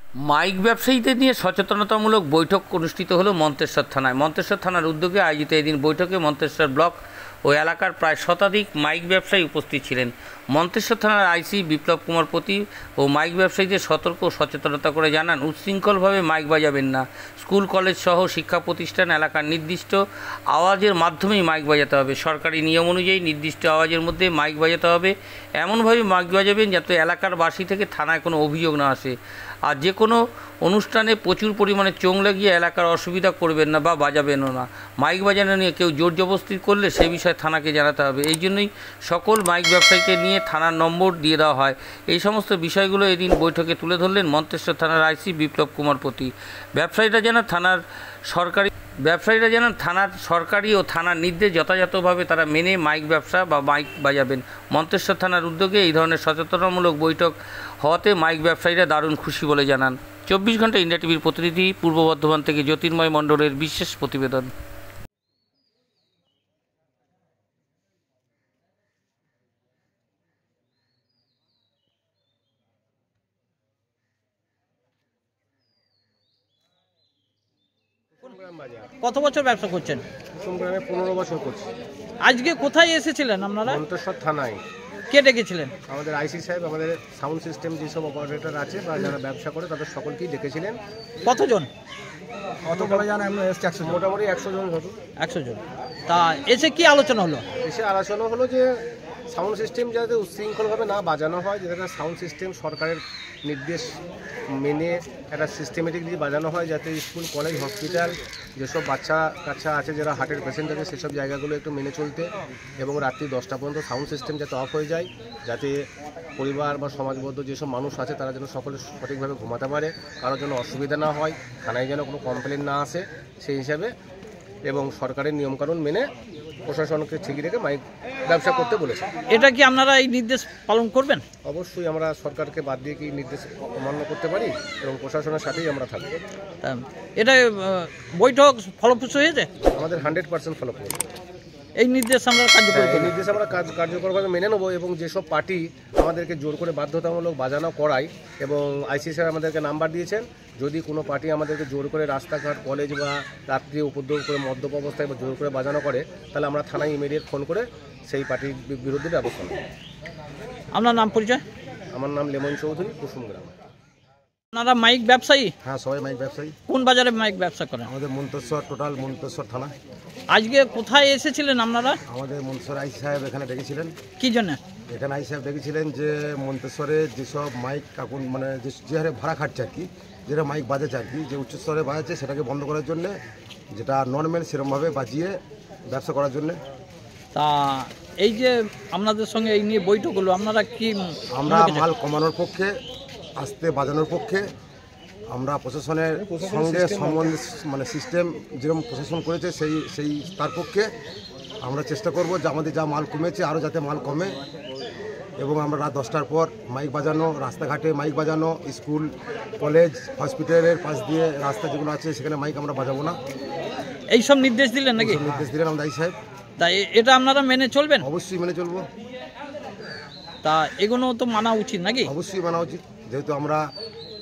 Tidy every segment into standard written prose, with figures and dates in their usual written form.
Mic ব্যবসায়ীদের নিয়ে সচেতনতামূলক বৈঠক অনুষ্ঠিত হলো মন্তেশ্বর থানায়। মন্তেশ্বর থানার উদ্যোগে আয়োজিত এদিন বৈঠকে মন্তেশ্বর ব্লক ও এলাকার প্রায় শতাধিক মাইক ব্যবসায়ী উপস্থিত ছিলেন। মন্তেশ্বর থানার আইসি বিপ্লব কুমার পতি ও মাইক ব্যবসায়ীদের সতর্ক ও সচেতনতা করে জানান, উচ্ছৃঙ্খলভাবে মাইক বাজাবেন না। স্কুল কলেজ সহ শিক্ষা প্রতিষ্ঠান এলাকার নির্দিষ্ট আওয়াজের মাধ্যমেই মাইক বাজাতে হবে। সরকারি নিয়ম অনুযায়ী নির্দিষ্ট আওয়াজের মধ্যে মাইক বাজাতে হবে। এমনভাবে মাইক বাজাবেন যাতে এলাকার বাসী থেকে থানায় কোনো অভিযোগ না আসে। আর যে কোনো অনুষ্ঠানে প্রচুর পরিমাণে চোং লাগিয়ে এলাকার অসুবিধা করবেন না বা বাজাবেনও না। মাইক বাজানো নিয়ে কেউ জোর জবরদস্তি করলে সে বিষয়ে থানাকে জানাতে হবে। এই জন্যই সকল মাইক ব্যবসায়ীকে নিয়ে থানার নম্বর দিয়ে দেওয়া হয়। এই সমস্ত বিষয়গুলো এদিন বৈঠকে তুলে ধরলেন মন্তেশ্বর থানার আইসি বিপ্লব কুমার পতি। ব্যবসায়ীরা জানান থানার সরকারি ও থানার নির্দেশ যথাযথভাবে তারা মেনে মাইক ব্যবসা বা মাইক বাজাবেন। মন্তেশ্বর থানার উদ্যোগে এই ধরনের সচেতনামূলক বৈঠক হওয়াতে মাইক ব্যবসায়ীরা দারুণ খুশি বলে জানান। 24 ঘন্টা ইন্ডিয়া টিভির প্রতিনিধি পূর্ব বর্ধমান থেকে জ্যোতির্ময় মণ্ডলের বিশেষ প্রতিবেদন। কত বছর ব্যবসা করছেন? গ্রামে 15 বছর করছি। আজকে কোথায় এসেছিলেন আপনারা? মন্তেশ্বর থানায়। কে ডেকেছিলেন? আমাদের আইসি সাহেব, আমাদের সাউন্ড সিস্টেম যেসব অপারেটর আছে বা যারা ব্যবসা করে তাদের সকলকেই ডেকেছিলেন। কতজন? কত বলা জানা আমরা এসছি 100, মোটামুটি 100 জন হতো। 100 জন। তা এসে কি আলোচনা হলো? এসে আলোচনা হলো যে সাউন্ড সিস্টেম যাতে উচ্ছৃঙ্খলভাবে না বাজানো হয়, যেটা সাউন্ড সিস্টেম সরকারের নির্দেশ মেনে একটা সিস্টেমেটিকলি বাজানো হয়, যাতে স্কুল কলেজ হসপিটাল যেসব বাচ্চা কাচ্চা আছে যারা হার্টের পেশেন্ট আছে সেসব জায়গাগুলো একটু মেনে চলতে, এবং রাত্রি 10টা পর্যন্ত সাউন্ড সিস্টেম যাতে অফ হয়ে যায়, যাতে পরিবার বা সমাজবদ্ধ যেসব মানুষ আছে তারা যেন সকলে সঠিকভাবে ঘুমাতে পারে, কারোর জন্য অসুবিধা না হয়, থানায় যেন কোনো কমপ্লেন না আসে সেই হিসাবে, এবং সরকারের নিয়মকানুন মেনে প্রশাসনকে ঠিকই রেখে মাইক ব্যবসা করতে বলেছে। এটা কি আপনারা এই নির্দেশ পালন করবেন? অবশ্যই আমরা সরকারকে বাদ দিয়ে কি নির্দেশ অমান্য করতে পারি, এবং প্রশাসনের সাথেই আমরা থাকবো। এটা বৈঠক ফলপ্রসূ হয়েছে? আমাদের 100% ফলো করব। এই নির্দেশ আমরা কার্যকরভাবে মেনে নেবো, এবং যেসব পার্টি আমাদেরকে জোর করে বাধ্যতামূলক বাজানো করায়, এবং আইসি স্যার আমাদেরকে নাম্বার দিয়েছেন, যদি কোনো পার্টি আমাদেরকে জোর করে রাস্তাঘাট কলেজ বা রাত্রি উপদ্রব করে মদ্যপ অবস্থায় বা জোর করে বাজানো করে, তাহলে আমরা থানায় ইমিডিয়েট ফোন করে সেই পার্টির বিরুদ্ধে ব্যবস্থা নেব। আপনার নাম পরিচয়? আমার নাম লেমন চৌধুরী, কুসুমগ্রাম। আপনারা মাইক ব্যবসায়ী? হ্যাঁ, সবাই মাইক ব্যবসায়ী। কোন বাজারে মাইক ব্যবসা করেন? আমাদের মন্তেশ্বর, টোটাল মন্তেশ্বর থানা। আজকে কোথায় এসেছিলেন আপনারা? আমাদের মন্তেশ্বর আইসি সাহেব এখানে ডেকেছিলেন। কি জন্য? এখানে আইসি সাহেব ডেকেছিলেন যে মন্তেশ্বরে যেসব মাইক এখন মানে যে হারে ভাড়া খাটছে আর কি, যেটা মাইক বাজাচ্ছে আর কি, যে উচ্চস্তরে বাজাচ্ছে সেটাকে বন্ধ করার জন্যে, যেটা নর্মাল সেরকমভাবে বাজিয়ে ব্যবসা করার জন্যে। তা এই যে আপনাদের সঙ্গে এই নিয়ে বৈঠক হলো, আপনারা কি? আমরা মাল কমানোর পক্ষে, আস্তে বাজানোর পক্ষে। আমরা প্রশাসনের সঙ্গে সম্বন্ধ মানে সিস্টেম যেরকম প্রশাসন করেছে সেই তার পক্ষে আমরা চেষ্টা করব যে আমাদের যা মাল কমেছে আরও যাতে মাল কমে, এবং আমরা রাত 10টার পর মাইক বাজানো, রাস্তাঘাটে মাইক বাজানো, স্কুল কলেজ হসপিটালের পাশ দিয়ে রাস্তা যেগুলো আছে সেখানে মাইক আমরা বাজাবো না। এই সব নির্দেশ দিলেন নাকি? নির্দেশ দিলেন আমাদের আইসি সাহেব। তাই এটা আপনারা মেনে চলবেন? অবশ্যই মেনে চলবো। তা এগুলো তো মানা উচিত নাকি? অবশ্যই মানা উচিত, যেহেতু আমরা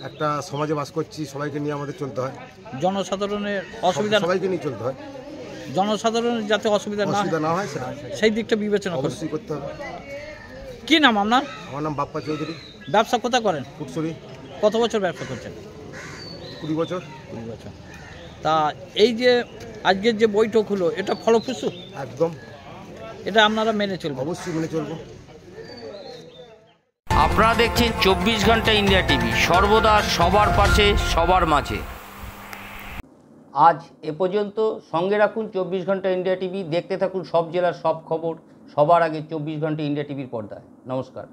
একটা সমাজে বাস করছি, সবাইকে নিয়ে আমাদের চলতে হয়। জনসাধারণের অসুবিধা, সবাইকে নিয়ে চলতে হয়, জনসাধারণের যাতে অসুবিধা না হয় সেই দিকটা বিবেচনা অবশ্যই করতে হবে। কি নাম আপনার? আমার নাম বাপ্পা চৌধুরী। ব্যবসা কোথা করেন? ফুটসুরি। কত বছর ব্যবসা করছেন? 20 বছর। 20 বছর। তা এই যে আজকের যে বৈঠক হলো, এটা ফলপ্রসূ? একদম। এটা আপনারা মেনে চলবেন? অবশ্যই মেনে চলবো। আপনারা দেখছেন 24 ঘন্টা ইন্ডিয়া টিভি, সর্বদা সবার পাশে সবার মাঝে। আজ এ পর্যন্ত। সঙ্গে রাখুন 24 ঘন্টা ইন্ডিয়া টিভি। দেখতে থাকুন সব জেলার সব খবর সবার আগে 24 ঘন্টা ইন্ডিয়া টিভির পর্দায়। নমস্কার।